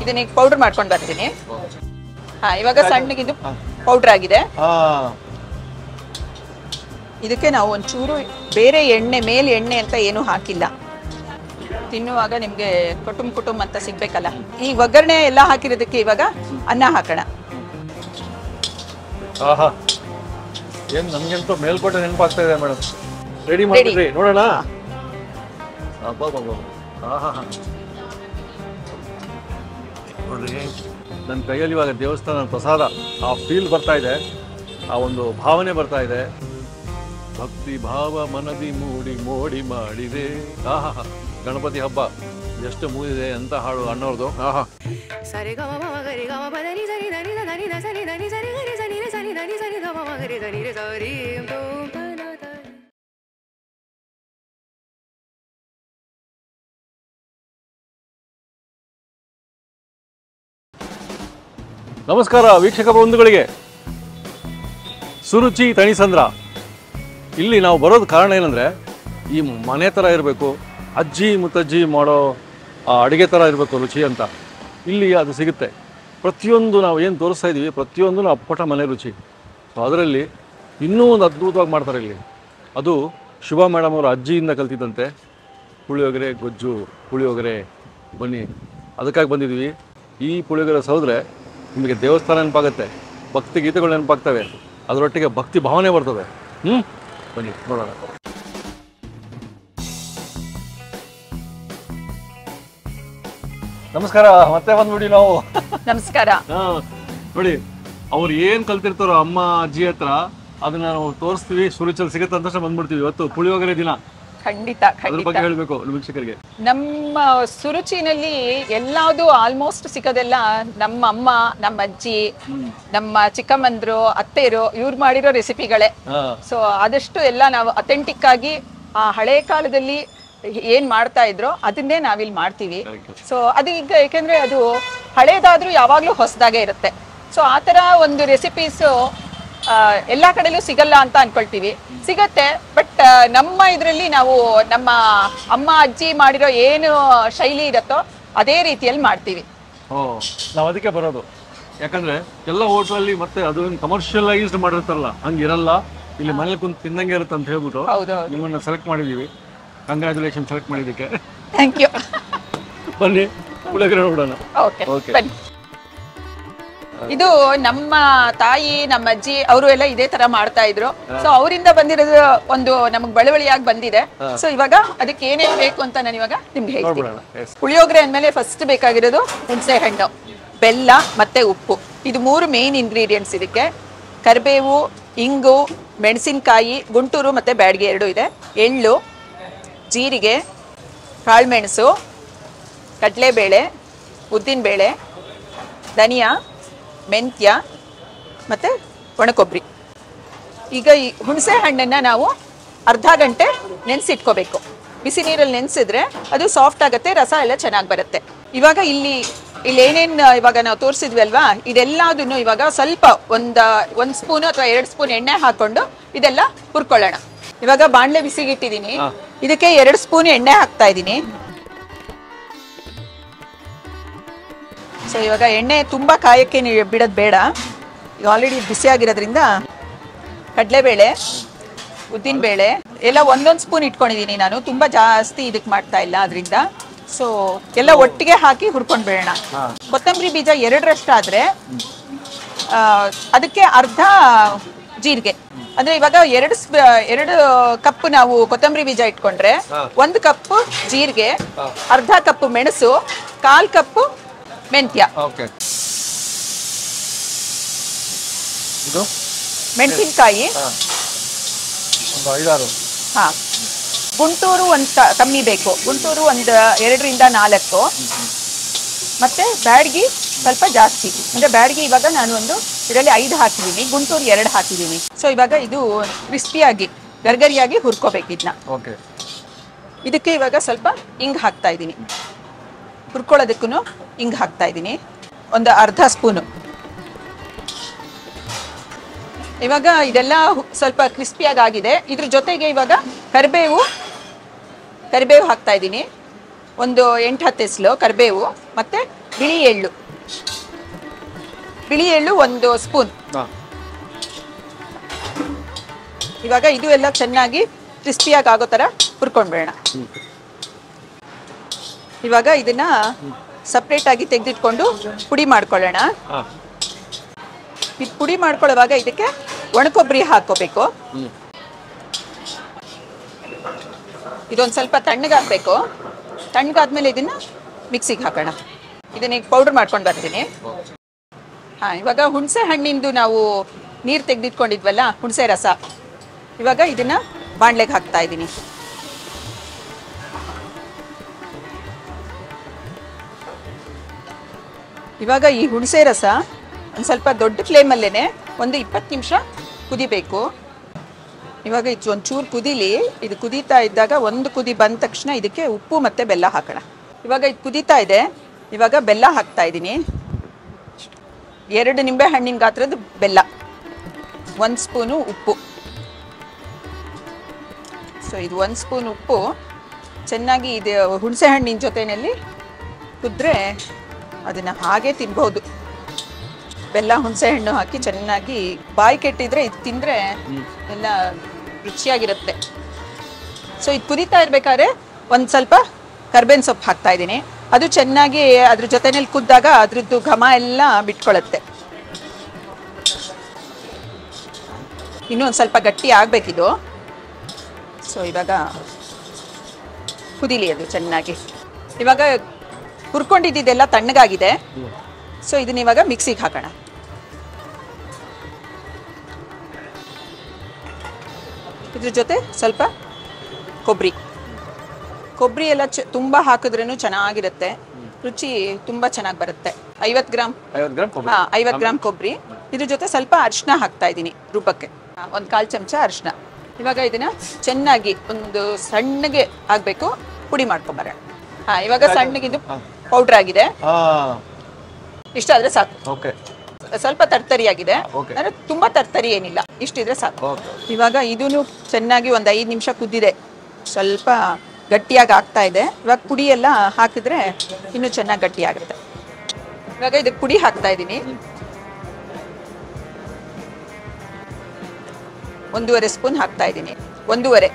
ಇದನ್ನ ಈಗ ಪೌಡರ್ ಮಾಡ್ಕೊಂಡು ಬರ್ತೀನಿ. ಇವಾಗ ಸಣ್ಣಗಿದು ಪೌಡರ್ ಆಗಿದೆ. ಇದಕ್ಕೆ ನಾವು ಒಂಚೂರು ಬೇರೆ ಎಣ್ಣೆ ಮೇಲೆ ಎಣ್ಣೆ ಅಂತ ಏನು ಹಾಕಿಲ್ಲ. ತಿನ್ನುವಾಗ ನಿಮ್ಗೆ ಕುಟುಂಬ ಅಂತ ಸಿಗ್ಬೇಕಲ್ಲ. ಈ ಒಗ್ಗರಣೆ ಎಲ್ಲ ಹಾಕಿರೋದಕ್ಕೆ ಇವಾಗ ಅನ್ನ ಹಾಕೋಣ. ಏನ್ ನಮ್ಗೆಂತೂ ಮೇಲ್ಕೋಟೆ ನೆನಪಾಗ್ತಾ ಇದೆ ಮೇಡಮ್. ರೆಡಿ ಮಾಡಿದ್ರಿ ನೋಡೋಣ. ನೋಡ್ರಿ, ನನ್ನ ಕೈಯಲ್ಲಿ ಇವಾಗ ದೇವಸ್ಥಾನ ಪ್ರಸಾದ ಆ ಫೀಲ್ ಬರ್ತಾ ಇದೆ, ಆ ಒಂದು ಭಾವನೆ ಬರ್ತಾ ಇದೆ. ಭಕ್ತಿ ಭಾವ ಮನದಿ ಮೂಡಿ ಮೋಡಿ ಮಾಡಿದೆ. ಗಣಪತಿ ಹಬ್ಬ ಎಷ್ಟು ಮೂಡಿದೆ ಅಂತ ಹಾಡು ಅಣ್ಣವ್ರದು. ನಮಸ್ಕಾರ ವೀಕ್ಷಕ ಬಂಧುಗಳಿಗೆ. ಸುರುಚಿ ತಣಿಸಂದ್ರ ಇಲ್ಲಿ ನಾವು ಬರೋದು ಕಾರಣ ಏನಂದರೆ, ಈ ಮನೆ ಥರ ಇರಬೇಕು, ಅಜ್ಜಿ ಮುತ್ತಜ್ಜಿ ಮಾಡೋ ಆ ಅಡುಗೆ ಥರ ಇರಬೇಕು ರುಚಿ ಅಂತ. ಇಲ್ಲಿ ಅದು ಸಿಗುತ್ತೆ. ಪ್ರತಿಯೊಂದು ನಾವು ಏನು ತೋರಿಸ್ತಾ ಇದ್ದೀವಿ ಪ್ರತಿಯೊಂದು ಅಪ್ಪಟ ಮನೆ ರುಚಿ. ಸೊ ಅದರಲ್ಲಿ ಇನ್ನೂ ಒಂದು ಅದ್ಭುತವಾಗಿ ಮಾಡ್ತಾರೆ ಇಲ್ಲಿ. ಅದು ಶುಭಾ ಮೇಡಮ್ ಅವರ ಅಜ್ಜಿಯಿಂದ ಕಲ್ತಿದ್ದಂತೆ ಪುಳಿಯೋಗರೆ, ಗೊಜ್ಜು, ಪುಳಿಯೋಗರೆ. ಬನ್ನಿ, ಅದಕ್ಕಾಗಿ ಬಂದಿದ್ದೀವಿ. ಈ ಪುಳಿಯೋಗರೆ ಸೌದ್ರೆ ನಿಮಗೆ ದೇವಸ್ಥಾನ ನೆನಪಾಗುತ್ತೆ, ಭಕ್ತಿ ಗೀತೆಗಳು ನೆನಪಾಗ್ತವೆ, ಅದರೊಟ್ಟಿಗೆ ಭಕ್ತಿ ಭಾವನೆ ಬರ್ತದೆ. ಬನ್ನಿ ನೋಡೋಣ. ನಮಸ್ಕಾರ, ಮತ್ತೆ ಬಂದ್ಬಿಡಿ ನಾವು. ನಮಸ್ಕಾರ. ನೋಡಿ, ಅವ್ರು ಏನ್ ಕಲ್ತಿರ್ತಾರೋ ಅಮ್ಮ ಅಜ್ಜಿ ಹತ್ರ ಅದನ್ನ ನಾವು ತೋರಿಸ್ತೀವಿ. ಸುರುಚಲ್ ಸಿಗುತ್ತೆ ಅಂತ ಬಂದ್ಬಿಡ್ತೀವಿ. ಇವತ್ತು ಪುಳಿಯೋಗರೆ ದಿನ. ಖಂಡಿತ ಅದ್ರ ಬಗ್ಗೆ ಹೇಳ್ಬೇಕು ವೀಕ್ಷಕರಿಗೆ. ನಮ್ಮ ಸುರುಚಿನಲ್ಲಿ ಎಲ್ಲಾವುದು ಆಲ್ಮೋಸ್ಟ್ ಸಿಗೋದೆಲ್ಲ ನಮ್ಮ ಅಮ್ಮ, ನಮ್ಮ ಅಜ್ಜಿ, ನಮ್ಮ ಚಿಕ್ಕಮ್ಮಂದ್ರು, ಅತ್ತೆರು ಇವ್ರು ಮಾಡಿರೋ ರೆಸಿಪಿಗಳೇ. ಸೊ ಆದಷ್ಟು ಎಲ್ಲ ನಾವು ಅಥೆಂಟಿಕ್ ಆಗಿ ಆ ಹಳೆ ಕಾಲದಲ್ಲಿ ಏನ್ ಮಾಡ್ತಾ ಇದ್ರೋ ಅದನ್ನೇ ನಾವಿಲ್ಲಿ ಮಾಡ್ತೀವಿ. ಸೊ ಅದು ಈಗ ಯಾಕೆಂದ್ರೆ ಅದು ಹಳೇದಾದ್ರೂ ಯಾವಾಗ್ಲೂ ಹೊಸದಾಗೆ ಇರುತ್ತೆ. ಸೊ ಆತರ ಒಂದು ರೆಸಿಪೀಸು ಎಲ್ಲಾ ಕಡೆಲೂ ಸಿಗಲ್ಲ ಅಂತ ಅನ್ಕೊಳ್ತೀವಿ. ಸಿಗತ್ತೆ, ಬಟ್ ನಮ್ಮ ಇದರಲ್ಲಿ ನಾವು ನಮ್ಮ ಅಮ್ಮ ಅಜ್ಜಿ ಮಾಡಿರೋ ಏನು ಶೈಲಿ ಇರತ್ತೋ ಅದೇ ರೀತಿಯಲ್ಲಿ ಮಾಡ್ತೀವಿ. ನಾವು ಅದಕ್ಕೆ ಬರೋದು. ಯಾಕಂದ್ರೆ ಎಲ್ಲ ಹೋಟೆಲಲ್ಲಿ ಮತ್ತೆ ಅದು ಕಮರ್ಷಿಯಲೈಸ್ಡ್ ಮಾಡಿರ್ತಾರಲ್ಲ, ಹಂಗಿರಲ್ಲ. ಇಲ್ಲಿ ಮನೇಲಿ ಕುಂತು ತಿನ್ನಂಗೆ ಇರುತ್ತೆ ಅಂತ ಹೇಳ್ಬಿಟ್ಟು ನಿಮ್ಮನ್ನ ಸೆಲೆಕ್ಟ್ ಮಾಡಿದೀವಿ. ಕಂಗ್ರ್ಯಾಚುಲೇಷನ್ ಸೆಲೆಕ್ಟ್ ಮಾಡಿದ್ದಕ್ಕೆ. Thank you. ಬನ್ನಿ ಪುಳಿಯೋಗರೆ ನೋಡೋಣ. ಓಕೆ ಬನ್ನಿ. ಇದು ನಮ್ಮ ತಾಯಿ, ನಮ್ಮ ಅಜ್ಜಿ ಅವರು ಎಲ್ಲ ಇದೇ ತರ ಮಾಡ್ತಾ ಇದ್ರು. ಸೊ ಅವರಿಂದ ಬಂದಿರೋದು ಒಂದು ನಮಗ್ ಬಳುವಳಿಯಾಗಿ ಬಂದಿದೆ. ಸೊ ಇವಾಗ ಅದಕ್ಕೆ ಏನೇನ್ ಬೇಕು ಅಂತ ನಾನು ಇವಾಗ ನಿಮ್ಗೆ ಹೇಳ್ತೀನಿ. ಪುಳಿಯೋಗರೆ ಅಂದ್ಮೇಲೆ ಫಸ್ಟ್ ಬೇಕಾಗಿರೋದು ಹುಣಸೆ ಹಣ್ಣು, ಬೆಲ್ಲ ಮತ್ತೆ ಉಪ್ಪು. ಇದು 3 ಮೇನ್ ಇಂಗ್ರೀಡಿಯೆಂಟ್ಸ್ ಇದಕ್ಕೆ. ಕರಿಬೇವು, ಇಂಗು, ಮೆಣಸಿನಕಾಯಿ, ಗುಂಟೂರು ಮತ್ತೆ ಬ್ಯಾಡಗಿ 2 ಇದೆ. ಎಳ್ಳು, ಜೀರಿಗೆ, ಕಾಳುಮೆಣಸು, ಕಡಲೆಬೇಳೆ, ಉದ್ದಿನಬೇಳೆ, ಧನಿಯಾ, ಮೆಂತ್ಯ ಮತ್ತು ಒಣಕೊಬ್ಬರಿ. ಈಗ ಈ ಹುಣಸೆ ಹಣ್ಣನ್ನು ನಾವು ಅರ್ಧ ಗಂಟೆ ನೆನೆಸಿಟ್ಕೋಬೇಕು. ಬಿಸಿ ನೀರಲ್ಲಿ ನೆನೆಸಿದ್ರೆ ಅದು ಸಾಫ್ಟ್ ಆಗುತ್ತೆ, ರಸ ಎಲ್ಲ ಚೆನ್ನಾಗಿ ಬರುತ್ತೆ. ಇವಾಗ ಇಲ್ಲಿ ಏನೇನು ಇವಾಗ ನಾವು ತೋರಿಸಿದ್ವಿ ಅಲ್ವಾ, ಇದೆಲ್ಲದನ್ನು ಇವಾಗ ಸ್ವಲ್ಪ ಒಂದು ಸ್ಪೂನು ಅಥವಾ 2 ಸ್ಪೂನ್ ಎಣ್ಣೆ ಹಾಕೊಂಡು ಇದೆಲ್ಲ ಹುರ್ಕೊಳ್ಳೋಣ. ಇವಾಗ ಬಾಣಲೆ ಬಿಸಿಗಿಟ್ಟಿದ್ದೀನಿ. ಇದಕ್ಕೆ 2 ಸ್ಪೂನ್ ಎಣ್ಣೆ ಹಾಕ್ತಾ ಇದ್ದೀನಿ. ಸೊ ಇವಾಗ ಎಣ್ಣೆ ತುಂಬ ಕಾಯಕ್ಕೆ ಬಿಡೋದು ಬೇಡ. ಈಗ ಆಲ್ರೆಡಿ ಬಿಸಿಯಾಗಿರೋದ್ರಿಂದ ಕಡಲೆಬೇಳೆ, ಉದ್ದಿನಬೇಳೆ ಎಲ್ಲ 1 ಸ್ಪೂನ್ ಇಟ್ಕೊಂಡಿದ್ದೀನಿ ನಾನು. ತುಂಬ ಜಾಸ್ತಿ ಇದಕ್ಕೆ ಮಾಡ್ತಾ ಇಲ್ಲ ಅದರಿಂದ. ಸೊ ಎಲ್ಲ ಒಟ್ಟಿಗೆ ಹಾಕಿ ಹುರ್ಕೊಂಡು ಬೇಡ. ಕೊತ್ತಂಬರಿ ಬೀಜ 2ರಷ್ಟಾದರೆ ಅದಕ್ಕೆ ಅರ್ಧ ಜೀರಿಗೆ. ಅಂದ್ರೆ ಇವಾಗ 2 ಕಪ್ ನಾವು ಕೊತ್ತಂಬರಿ ಬೀಜ ಇಟ್ಕೊಂಡ್ರೆ 1 ಕಪ್ ಜೀರಿಗೆ, ಅರ್ಧ ಕಪ್ ಮೆಣಸು, 1/4 ಕಪ್ ಮೆಂತ್ಯ, ಮೆಣಸಿನಕಾಯಿ, ಗುಂಟೂರು ಒಂದು ಕಮ್ಮಿ ಬೇಕು. ಗುಂಟೂರು ಒಂದು 2ರಿಂದ 4, ಮತ್ತೆ ಬ್ಯಾಡಗಿ ಸ್ವಲ್ಪ ಜಾಸ್ತಿ. ಅಂದ್ರೆ ಬ್ಯಾಡಗಿ ಇವಾಗ ನಾನು ಇದರಲ್ಲಿ 5 ಹಾಕಿದ್ದೀನಿ, ಗುಂಟೂರು 2 ಹಾಕಿದ್ದೀನಿ. ಸೊ ಇವಾಗ ಇದು ಕ್ರಿಸ್ಪಿಯಾಗಿ ಗರ್ಗರಿಯಾಗಿ ಹುರ್ಕೋಬೇಕು ಇದನ್ನ. ಇದಕ್ಕೆ ಇವಾಗ ಸ್ವಲ್ಪ ಹಿಂಗ್ ಹಾಕ್ತಾ ಇದ್ದೀನಿ. ಹುರ್ಕೊಳ್ಳೋದಕ್ಕೂ ಹಿಂಗ್ ಹಾಕ್ತಾ ಇದ್ದೀನಿ, ಒಂದು ಅರ್ಧ ಸ್ಪೂನು. ಇವಾಗ ಇದೆಲ್ಲ ಸ್ವಲ್ಪ ಕ್ರಿಸ್ಪಿಯಾಗಿ ಆಗಿದೆ. ಇದ್ರ ಜೊತೆಗೆ ಇವಾಗ ಕರಿಬೇವು ಹಾಕ್ತಾ ಇದ್ದೀನಿ. ಒಂದು 8-10 ಎಸ್ಲು ಕರಿಬೇವು ಮತ್ತು ಬಿಳಿ ಎಳ್ಳು. ಬಿಳಿ ಎಳ್ಳು 1 ಸ್ಪೂನ್. ಇವಾಗ ಇದು ಎಲ್ಲ ಚೆನ್ನಾಗಿ ಕ್ರಿಸ್ಪಿಯಾಗಿ ಆಗೋ ಥರ ಹುರ್ಕೊಂಡ್ಬೇಡ. ಇವಾಗ ಇದನ್ನ ಸಪ್ರೇಟಾಗಿ ತೆಗೆದಿಟ್ಕೊಂಡು ಪುಡಿ ಮಾಡ್ಕೊಳ್ಳೋಣ. ಇದು ಪುಡಿ ಮಾಡ್ಕೊಳ್ಳುವಾಗ ಇದಕ್ಕೆ ಒಣಕೊಬ್ಬರಿ ಹಾಕ್ಕೋಬೇಕು. ಇದೊಂದು ಸ್ವಲ್ಪ ತಣ್ಣಗಾಗಬೇಕು. ತಣ್ಣಗಾದ್ಮೇಲೆ ಇದನ್ನ ಮಿಕ್ಸಿಗೆ ಹಾಕೋಣ. ಇದನ್ನ ಈಗ ಪೌಡ್ರ್ ಮಾಡ್ಕೊಂಡು ಬರ್ತೀನಿ. ಇವಾಗ ಹುಣಸೆ ಹಣ್ಣಿಂದು ನಾವು ನೀರು ತೆಗೆದಿಟ್ಕೊಂಡಿದ್ವಲ್ಲ, ಹುಣಸೆ ರಸ, ಇವಾಗ ಇದನ್ನ ಬಾಣಲೆಗೆ ಹಾಕ್ತಾ ಇದ್ದೀನಿ. ಇವಾಗ ಈ ಹುಣಸೆ ರಸ ಒಂದು ಸ್ವಲ್ಪ ದೊಡ್ಡ ಫ್ಲೇಮಲ್ಲೇ ಒಂದು 20 ನಿಮಿಷ ಕುದಿಬೇಕು. ಇವಾಗ ಇದು ಒಂಚೂರು ಕುದೀಲಿ. ಇದು ಕುದೀತಾ ಇದ್ದಾಗ ಒಂದು ಕುದಿ ಬಂದ ತಕ್ಷಣ ಇದಕ್ಕೆ ಉಪ್ಪು ಮತ್ತು ಬೆಲ್ಲ ಹಾಕೋಣ. ಇವಾಗ ಇದು ಕುದೀತಾ ಇದೆ. ಇವಾಗ ಬೆಲ್ಲ ಹಾಕ್ತಾ ಇದ್ದೀನಿ. 2 ನಿಂಬೆ ಹಣ್ಣಿನ ಗಾತ್ರದ ಬೆಲ್ಲ, 1 ಸ್ಪೂನು ಉಪ್ಪು. ಸೊ ಇದು 1 ಸ್ಪೂನ್ ಉಪ್ಪು ಚೆನ್ನಾಗಿ ಇದು ಹುಣಸೆ ಹಣ್ಣಿನ ಜೊತೆಯಲ್ಲಿ ಕುದ್ರೆ ಅದನ್ನು ಹಾಗೆ ತಿನ್ಬಹುದು. ಬೆಲ್ಲ ಹುಣಸೆ ಹಣ್ಣು ಹಾಕಿ ಚೆನ್ನಾಗಿ ಬಾಯಿ ಕೆಟ್ಟಿದ್ರೆ ಇದು ತಿಂದರೆ ಎಲ್ಲ ರುಚಿಯಾಗಿರುತ್ತೆ. ಸೊ ಇದು ಕುದೀತಾ ಇರಬೇಕಾದ್ರೆ ಒಂದು ಸ್ವಲ್ಪ ಕರ್ಬೇವಿನ ಸೊಪ್ಪು ಹಾಕ್ತಾ ಇದ್ದೀನಿ. ಅದು ಚೆನ್ನಾಗಿ ಅದ್ರ ಜೊತೆಯಲ್ಲಿ ಕುದ್ದಾಗ ಅದ್ರದ್ದು ಘಮ ಎಲ್ಲ ಬಿಟ್ಕೊಳ್ಳುತ್ತೆ. ಇನ್ನೂ ಒಂದು ಸ್ವಲ್ಪ ಗಟ್ಟಿ ಆಗಬೇಕಿದು. ಸೊ ಇವಾಗ ಕುದೀಲಿ ಅದು ಚೆನ್ನಾಗಿ. ಇವಾಗ ಹುರ್ಕೊಂಡಿದ್ದೆಲ್ಲ ತಣ್ಣಗಾಗಿದೆ. ಸೊ ಇದನ್ನ ಇವಾಗ ಮಿಕ್ಸಿಗೆ ಹಾಕೋಣ. ಇದ್ರ ಜೊತೆ ಸ್ವಲ್ಪ ಕೊಬ್ಬರಿ ಎಲ್ಲ ತುಂಬ ಹಾಕಿದ್ರೂ ಚೆನ್ನಾಗಿರುತ್ತೆ. ರುಚಿ ತುಂಬ ಚೆನ್ನಾಗಿ ಬರುತ್ತೆ. 50 ಗ್ರಾಮ್ 50 ಗ್ರಾಮ್ ಕೊಬ್ಬರಿ. ಇದ್ರ ಜೊತೆ ಸ್ವಲ್ಪ ಅರಿಶಿನ ಹಾಕ್ತಾ ಇದ್ದೀನಿ ರುಬ್ಬಕ್ಕೆ. 1/4 ಚಮಚ ಅರಿಶಿನ. ಇವಾಗ ಇದನ್ನ ಚೆನ್ನಾಗಿ ಒಂದು ಸಣ್ಣಗೆ ಆಗಬೇಕು ಪುಡಿ ಮಾಡ್ಕೊಂಬರೋಣ. ಇವಾಗ ಸಣ್ಣಗಿದು ಪೌಡ್ರ್ ಆಗಿದೆ. ಇಷ್ಟ ಆದರೆ ಸಾಕು. ಸ್ವಲ್ಪ ತರ್ತರಿಯಾಗಿದೆ, ಅಂದರೆ ತುಂಬ ತರ್ತರಿ ಏನಿಲ್ಲ, ಇಷ್ಟಿದ್ರೆ ಸಾಕು. ಇವಾಗ ಇದೂ ಚೆನ್ನಾಗಿ ಒಂದು 5 ನಿಮಿಷ ಕುದ್ದಿದೆ. ಸ್ವಲ್ಪ ಗಟ್ಟಿಯಾಗಿ ಆಗ್ತಾ ಇದೆ. ಇವಾಗ ಪುಡಿ ಎಲ್ಲ ಹಾಕಿದ್ರೆ ಇನ್ನೂ ಚೆನ್ನಾಗಿ ಗಟ್ಟಿ ಆಗುತ್ತೆ. ಇವಾಗ ಇದಕ್ಕೆ ಪುಡಿ ಹಾಕ್ತಾ ಇದ್ದೀನಿ. 1.5 ಸ್ಪೂನ್ ಹಾಕ್ತಾ ಇದ್ದೀನಿ. 1.5.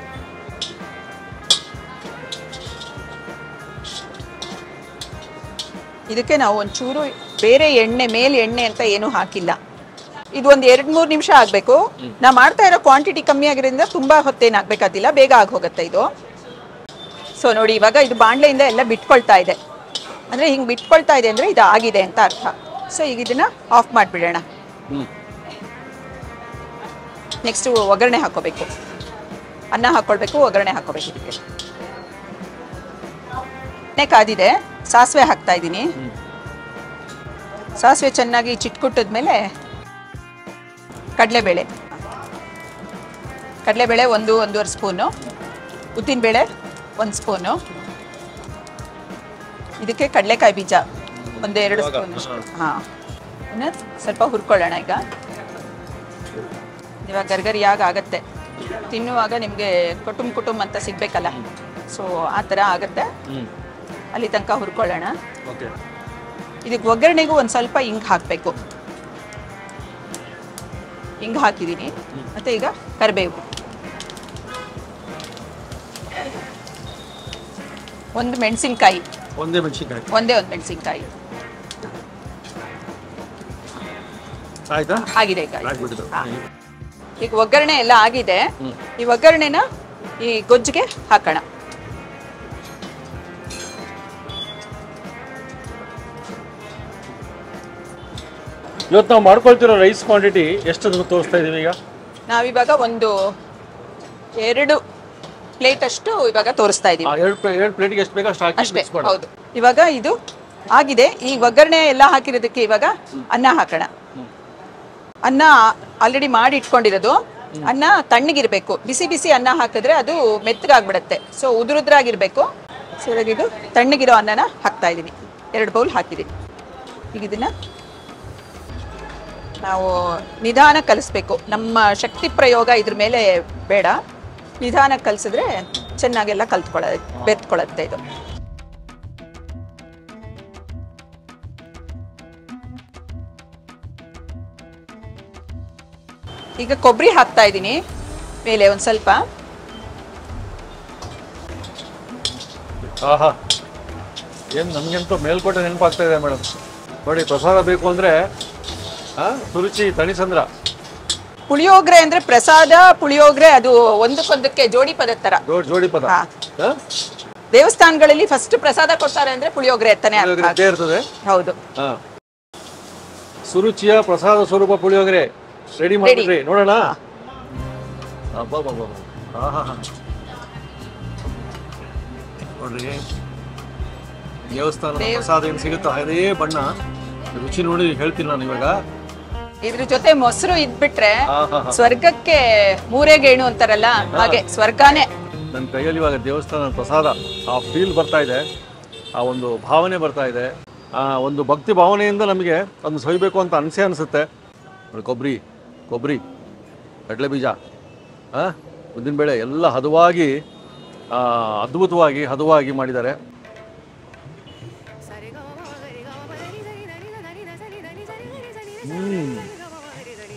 ಇದಕ್ಕೆ ನಾವು ಒಂಚೂರು ಬೇರೆ ಎಣ್ಣೆ, ಮೇಲೆ ಎಣ್ಣೆ ಅಂತ ಏನೂ ಹಾಕಿಲ್ಲ. ಇದು ಒಂದು 2-3 ನಿಮಿಷ ಆಗಬೇಕು. ನಾ ಮಾಡ್ತಾ ಇರೋ ಕ್ವಾಂಟಿಟಿ ಕಮ್ಮಿ ಆಗಿರೋದ್ರಿಂದ ತುಂಬ ಹೊತ್ತೇನಾಗಬೇಕಾದಿಲ್ಲ, ಬೇಗ ಆಗಿ ಹೋಗುತ್ತೆ ಇದು. ಸೊ ನೋಡಿ, ಇವಾಗ ಇದು ಬಾಣಲೆಯಿಂದ ಎಲ್ಲ ಬಿಟ್ಕೊಳ್ತಾ ಇದೆ. ಅಂದರೆ ಹಿಂಗೆ ಬಿಟ್ಕೊಳ್ತಾ ಇದೆ ಅಂದರೆ ಇದು ಆಗಿದೆ ಅಂತ ಅರ್ಥ. ಸೊ ಈಗ ಇದನ್ನು ಆಫ್ ಮಾಡಿಬಿಡೋಣ. ನೆಕ್ಸ್ಟು ಒಗ್ಗರಣೆ ಹಾಕ್ಕೋಬೇಕು. ಅನ್ನ ಹಾಕ್ಕೊಳ್ಬೇಕು, ಒಗ್ಗರಣೆ ಹಾಕ್ಕೋಬೇಕು. ಇದಕ್ಕೆ ಎಣ್ಣೆ ಕಾದಿದೆ. ಸಾಸಿವೆ ಹಾಕ್ತಾ ಇದ್ದೀನಿ. ಸಾಸಿವೆ ಚೆನ್ನಾಗಿ ಚಿಟ್ಕುಟ್ಟಿದ್ಮೇಲೆ ಕಡಲೆಬೇಳೆ 1-1.5 ಸ್ಪೂನು. ಉದ್ದಿನಬೇಳೆ 1 ಸ್ಪೂನು. ಇದಕ್ಕೆ ಕಡಲೆಕಾಯಿ ಬೀಜ 1-2 ಸ್ಪೂನ್. ಇನ್ನು ಸ್ವಲ್ಪ ಹುರ್ಕೊಳ್ಳೋಣ. ಇವಾಗ ಗರ್ಗರಿಯಾಗಿ ಆಗುತ್ತೆ. ತಿನ್ನುವಾಗ ನಿಮಗೆ ಕುಟುಂಬ ಅಂತ ಸಿಗ್ಬೇಕಲ್ಲ, ಸೊ ಆ ಥರ ಆಗುತ್ತೆ. ಅಲ್ಲಿ ತನಕ ಹುರ್ಕೊಳ್ಳೋಣ. ಇದಕ್ಕೆ ಒಗ್ಗರಣೆಗೂ ಒಂದು ಸ್ವಲ್ಪ ಹಿಂಗೆ ಹಾಕಬೇಕು. ಹಿಂಗೆ ಹಾಕಿದ್ದೀನಿ. ಮತ್ತು ಈಗ ಕರಿಬೇವು, ಒಂದು ಮೆಣಸಿನ್ಕಾಯಿ, ಒಂದೇ ಒಂದು ಮೆಣಸಿನ್ಕಾಯಿ. ಆಗಿದೆ ಈಗ ಒಗ್ಗರಣೆ ಎಲ್ಲ ಆಗಿದೆ. ಈ ಒಗ್ಗರಣೆನ ಈ ಗೊಜ್ಜಿಗೆ ಹಾಕೋಣ. ಇವತ್ತು ನಾವು ಮಾಡ್ಕೊಳ್ತಿರೋ ರೈಸ್ ಕ್ವಾಂಟಿಟಿ ಎಷ್ಟು ತೋರಿಸ್ತಾ ಇದೀವಿ ಈಗ? ನಾವಿವಾಗ ಒಂದು 2 ಪ್ಲೇಟ್ ಅಷ್ಟು ಇವಾಗ ತೋರಿಸ್ತಾ ಇದೀವಿ. 2 ಪ್ಲೇಟ್ಗೆ ಎಷ್ಟು ಬೇಕೋ ಅಷ್ಟು ಹಾಕಿ ಮಿಕ್ಸ್ ಮಾಡಿ. ಹೌದು, ಇವಾಗ ಇದು ಆಗಿದೆ. ಈ ಒಗ್ಗರಣೆ ಎಲ್ಲ ಹಾಕಿರೋದಕ್ಕೆ ಇವಾಗ ಅನ್ನ ಹಾಕೋಣ. ಅನ್ನ ಆಲ್ರೆಡಿ ಮಾಡಿ ಇಟ್ಕೊಂಡಿರೋದು. ಅನ್ನ ತಣ್ಣಗಿರ್ಬೇಕು. ಬಿಸಿ ಅನ್ನ ಹಾಕಿದ್ರೆ ಅದು ಮೆತ್ತಗಾಗ್ಬಿಡುತ್ತೆ. ಸೊ ಉದುರುದ್ರಾಗಿರ್ಬೇಕು. ಸೊ ಇವಾಗ ಇದು ತಣ್ಣಗಿರೋ ಅನ್ನನ ಹಾಕ್ತಾ ಇದ್ದೀನಿ. 2 ಬೌಲ್ ಹಾಕಿದ್ದೀನಿ. ಈಗ ಇದನ್ನ ನಾವು ನಿಧಾನ ಕಲಿಸ್ಬೇಕು. ನಮ್ಮ ಶಕ್ತಿ ಪ್ರಯೋಗ ಇದ್ರ ಮೇಲೆ ಬೇಡ. ನಿಧಾನಕ್ಕೆ ಕಲಿಸಿದ್ರೆ ಚೆನ್ನಾಗೆಲ್ಲ ಬೆರ್ತ್ಕೊಳ್ಳುತ್ತೆ ಇದು. ಈಗ ಕೊಬ್ಬರಿ ಹಾಕ್ತಾ ಇದ್ದೀನಿ ಮೇಲೆ ಒಂದು ಸ್ವಲ್ಪ. ಆಹಾ, ಏನು ನಮಗಂತೂ ಮೇಲ್ಕೋಟೆ ನೆನಪಾಗ್ತಾ ಇದೆ ಮೇಡಮ್. ನೋಡಿ, ಪ್ರಸಾದ ಬೇಕು ಅಂದರೆ ಸುರುಚಿ ತಣಿಸಂದ್ರ. ಪುಳಿಯೋಗರೆ ಅಂದ್ರೆ ಪ್ರಸಾದ, ಪುಳಿಯೋಗರೆ ಅದು ಒಂದಕ್ಕೊಂದಕ್ಕೆ ಜೋಡಿ ಪದ ತರ. ಜೋಡಿ ಪದ. ದೇವಸ್ಥಾನಗಳಲ್ಲಿ ಫಸ್ಟ್ ಪ್ರಸಾದ ಕೊಡ್ತಾರೆ ಅಂದ್ರೆ ಪುಳಿಯೋಗರೆ ಅಂತಾನೆ ಇರ್ತದೆ. ಹೌದು. ಸುರುಚಿಯ ಪ್ರಸಾದ ಸ್ವರೂಪ ಪುಳಿಯೋಗರೆ ರೆಡಿ ಮಾಡಿದ್ರಿ, ನೋಡೋಣ. ನೋಡ್ರಿ, ದೇವಸ್ಥಾನದ ಪ್ರಸಾದ ಏನು ಸಿಗುತ್ತೋ ಅದೇ ಬಣ್ಣ, ರುಚಿ ನೋಡಿ ಹೇಳ್ತೀನಿ ನಾನು ಇವಾಗ. ಇದ್ರ ಜೊತೆ ಮೊಸರು ಇದ್ಬಿಟ್ರೆ ಸ್ವರ್ಗಕ್ಕೆ ಮೂರೇ ಗೇಣು ಅಂತಾರಲ್ಲ, ಹಾಗೆ ಸ್ವರ್ಗಾನೇ. ನನ್ನ ಕೈಯಲ್ಲಿ ಇವಾಗ ದೇವಸ್ಥಾನದ ಪ್ರಸಾದ ಆ ಫೀಲ್ ಬರ್ತಾ ಇದೆ, ಆ ಒಂದು ಭಾವನೆ ಬರ್ತಾ ಇದೆ, ಆ ಒಂದು ಭಕ್ತಿ ಭಾವನೆಯಿಂದ ನಮಗೆ ಅದನ್ನು ಸವಿಬೇಕು ಅಂತ ಅನಿಸುತ್ತೆ. ಕೊಬ್ಬರಿ, ಕಡಲೆ ಬೀಜ, ಉದ್ದಿನಬೇಳೆ ಎಲ್ಲ ಹದವಾಗಿ, ಹದವಾಗಿ ಮಾಡಿದ್ದಾರೆ.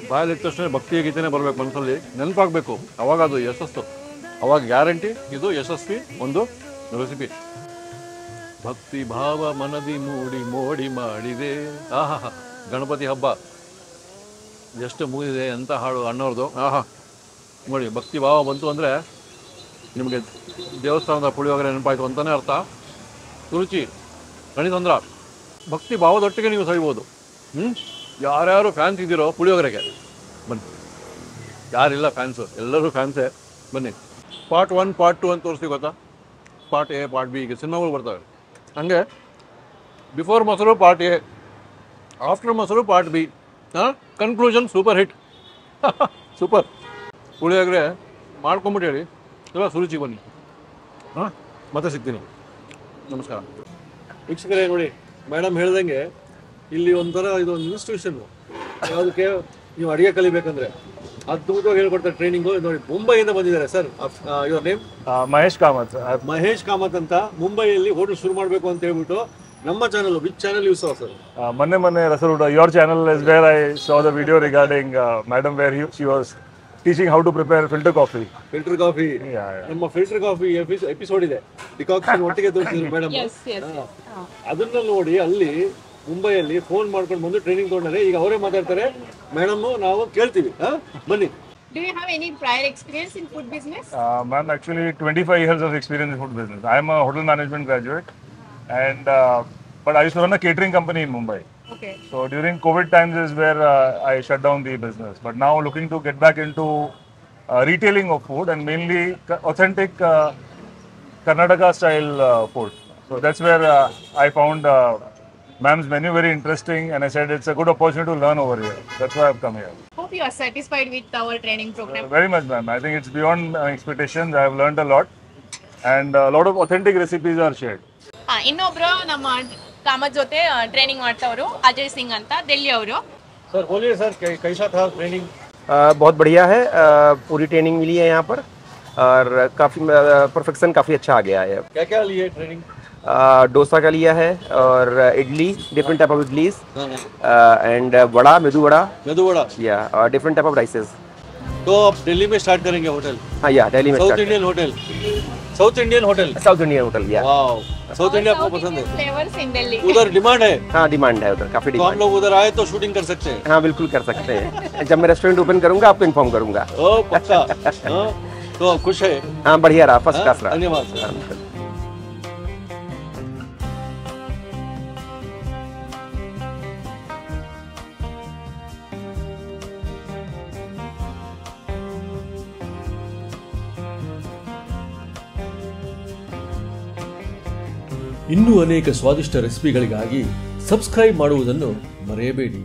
ಬಾಯಲ್ಲಿ ತಕ್ಷಣ ಭಕ್ತಿಯ ಗೀತೆನೇ ಬರಬೇಕು ಮನಸ್ಸಲ್ಲಿ, ನೆನಪಾಗಬೇಕು. ಅವಾಗ ಅದು ಯಶಸ್ಸು, ಅವಾಗ ಗ್ಯಾರಂಟಿ ಇದು ಯಶಸ್ವಿ ಒಂದು ರೆಸಿಪಿ. ಭಕ್ತಿ ಭಾವ ಮನದಿ ಮೋಡಿ ಮಾಡಿದೆ. ಆಹಾ, ಗಣಪತಿ ಹಬ್ಬ ಎಷ್ಟು ಮುಗಿದಿದೆ ಅಂತ ಹಾಡು ಅಣ್ಣವ್ರದ್ದು. ನೋಡಿ, ಭಕ್ತಿ ಭಾವ ಬಂತು ಅಂದರೆ ನಿಮಗೆ ದೇವಸ್ಥಾನದ ಪುಳಿಯೋಗರೆ ನೆನಪಾಯಿತು ಅಂತಲೇ ಅರ್ಥ. ರುಚಿ ಗಣಿತಂದ್ರ ಭಕ್ತಿ ಭಾವದೊಟ್ಟಿಗೆ ನೀವು ಸವಿಬೋದು. ಯಾರ್ಯಾರು ಫ್ಯಾನ್ಸ್ ಇದ್ದೀರೋ ಪುಳಿಯೋಗರೆಗೆ ಬನ್ನಿ, ಯಾರಿಲ್ಲ ಫ್ಯಾನ್ಸು, ಎಲ್ಲರೂ ಫ್ಯಾನ್ಸೇ. ಬನ್ನಿ. ಪಾರ್ಟ್ 1 ಪಾರ್ಟ್ 2 ಅಂತ ತೋರಿಸ್ತೀವಿ ಗೊತ್ತಾ? ಪಾರ್ಟ್ ಎ ಪಾರ್ಟ್ ಬಿ ಈಗ ಸಿನಿಮಾಗಳು ಬರ್ತವೆ. ಹಂಗೆ ಬಿಫೋರ್ ಮೊಸರು ಪಾರ್ಟ್ ಎ, ಆಫ್ಟರ್ ಮೊಸರು part B, conclusion super hit. Super puliyogare ಮಾಡ್ಕೊಂಬಿಟ್ಟು ಹೇಳಿ ಎಲ್ಲ ಸುರುಚಿ. ಬನ್ನಿ, ಮತ್ತೆ ಸಿಗ್ತೀನಿ. ನಮಸ್ಕಾರ ವೀಕ್ಷಕರೇ. ನೋಡಿ, ಮೇಡಮ್ ಹೇಳ್ದಂಗೆ ಇಲ್ಲಿ ಒಂಥರ ಇದೊಂದು ಇನ್ಸ್ಟಿಟ್ಯೂಷನ್. ಯಾವುದಕ್ಕೆ ನೀವು ಅಡುಗೆ ಕಲಿಬೇಕಂದ್ರೆ ಅದ್ಭುತವಾಗಿ ಹೇಳ್ಕೊಡ್ತಾರೆ ಟ್ರೈನಿಂಗು. ನೋಡಿ, ಮುಂಬೈಯಿಂದ ಬಂದಿದ್ದಾರೆ sir. Your name? Mahesh Kamath. Mahesh Kamath ಅಂತ ಮುಂಬೈಯಲ್ಲಿ ಹೋಟೆಲ್ ಶುರು ಮಾಡಬೇಕು ಅಂತ ಹೇಳ್ಬಿಟ್ಟು ನಮ್ಮ channel, which channel you saw sir? ಮೊನ್ನೆ ರಸರೂಟ. Your channel is where I saw the video regarding madam where she was teaching how to prepare filter coffee. ನಮ್ಮ ಫಿಲ್ಟರ್ ಕಾಫಿ ಎಪಿಸೋಡ್ ಇದೆ, ಡಿಕಾಕ್ಷನ್ ಒಟ್ಟಿಗೆ ತೋರಿಸಿದ್ರು ಮೇಡಮ್. ಅದನ್ನ ನೋಡಿ ಅಲ್ಲಿ ಮುಂಬೈಯಲ್ಲಿ ಫೋನ್ ಮಾಡ್ಕೊಂಡು ಬಂದು ಟ್ರೈನಿಂಗ್ ತಗೊಂಡ್ರೆ ಈಗ ಅವರೇ ಮಾತಾಡ್ತಾರೆ. ಮೇಡಮ್ ನಾವು ಕೇಳ್ತೀವಿ, ಬನ್ನಿ. Do you have any prior experience in food business? Ma'am, actually 25 years of experience in food business. I am a hotel management graduate, and but I used to run a catering company in Mumbai. Okay. So during COVID times is where I shut down the business. But now looking to get back into retailing of food and mainly authentic Karnataka style food. So that's where I found ma'am's menu very interesting, and I said it's a good opportunity to learn over here. That's why I've come here. Hope you are satisfied with our training program. Very much, ma'am. I think it's beyond expectations. I have learned a lot, and a lot of authentic recipes are shared. ಇನ್ನೊಬ್ರು ನಮ್ಮ ಕಾಮತ್ ಜೊತೆ training ಮಾಡ್ತಾವ್ರು Ajay Singh ಅಂತ, ಡೆಲ್ಲಿ ಅವರು. Sir बोलिए sir, कैसा था training? बहुत बढ़िया है, पूरी ट्रेनिंग मिली है यहाँ पर और काफ़ी परफेक्शन काफ़ी अच्छा आ गया है। क्या क्या लिए ट्रेनिंग? डोसा का लिया है और idli, different type of idlis and vada, medu vada या और डिफरेंट टाइप ऑफ राइसेस। तो आप दिल्ली में स्टार्ट करेंगे होटल? हाँ या दिल्ली में साउथ इंडियन होटल या वाओ, साउथ इंडिया आपको पसंद है? फ्लेवर्स इन दिल्ली उधर डिमांड है? हाँ डिमांड है उधर, काफ़ी तो हम डिमांड। लोग उधर आए तो शूटिंग कर सकते हैं? हाँ बिल्कुल कर सकते हैं, जब मैं रेस्टोरेंट ओपन करूँगा आपको इन्फॉर्म करूँगा। ओ पक्का। तो खुश है? हाँ बढ़िया रहा, फर्स्ट क्लास रहा। धन्यवाद। ಇನ್ನೂ ಅನೇಕ ಸ್ವಾದಿಷ್ಟ ರೆಸಿಪಿಗಳಿಗಾಗಿ ಸಬ್ಸ್ಕ್ರೈಬ್ ಮಾಡುವುದನ್ನು ಮರೆಯಬೇಡಿ.